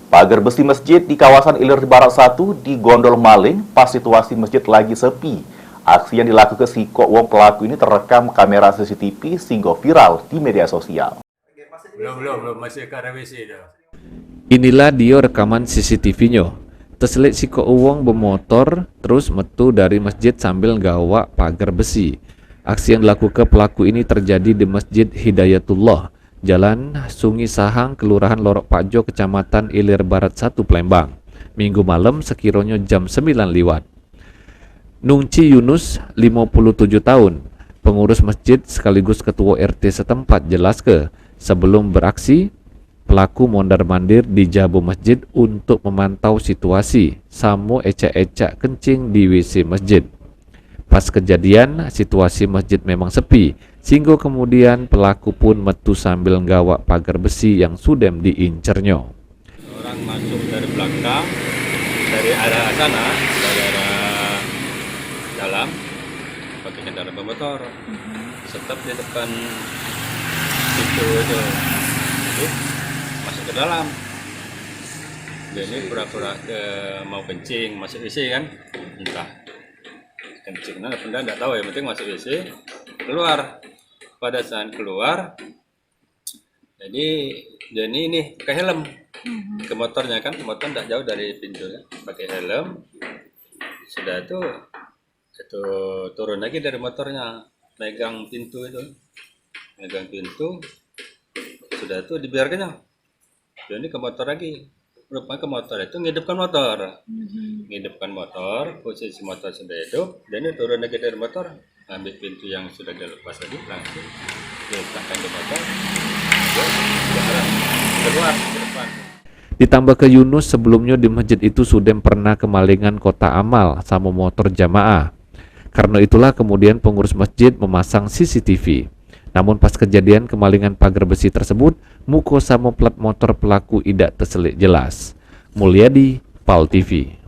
Pagar besi masjid di kawasan Ilir Barat 1 digondol maling pas situasi masjid lagi sepi. Aksi yang dilakukan si Kok Wong pelaku ini terekam kamera CCTV sehingga viral di media sosial. Belum, masih ke revisi dah. Inilah dia rekaman CCTV-nya. Terselit si Kok Wong bermotor terus metu dari masjid sambil gawak pagar besi. Aksi yang dilakukan pelaku ini terjadi di Masjid Hidayatullah, Jalan Sungi Sahang, Kelurahan Lorok Pajo, Kecamatan Ilir Barat 1, Palembang. Minggu malam sekiranya jam 9 lewat. Nungci Yunus, 57 tahun, pengurus masjid sekaligus ketua RT setempat jelaskan, sebelum beraksi, pelaku mondar-mandir di jabo masjid untuk memantau situasi, samo ecak-ecak kencing di WC masjid. Pas kejadian, situasi masjid memang sepi, sehingga kemudian pelaku pun metu sambil gawak pagar besi yang sudah diincernya. Orang masuk dari belakang, dari arah sana, dari arah dalam, pakai kendaraan bermotor. Setep di depan pintu itu, masuk ke dalam. Dia ini pura-pura mau kencing, masuk WC kan, entah kencing apa enggak tahu ya, penting masuk WC, keluar. Pada saat keluar, jadi ini pakai helm ke motornya kan, motor tidak jauh dari pintu kan, pakai helm. Sudah itu turun lagi dari motornya, megang pintu, sudah itu dibiarkannya. Jadi ke motor lagi. Rupanya ke motor itu ngidupkan motor, posisi motor sudah hidup, dan dia turun lagi dari motor, ambil pintu yang sudah dilepas tadi, langsung diletakkan di motor, keluar ke depan. Ditambah ke Yunus, sebelumnya di masjid itu sudah pernah kemalingan kotak amal sama motor jamaah. Karena itulah kemudian pengurus masjid memasang CCTV. Namun pas kejadian kemalingan pagar besi tersebut, muka sama plat motor pelaku tidak terselit jelas. Mulyadi, PAL TV.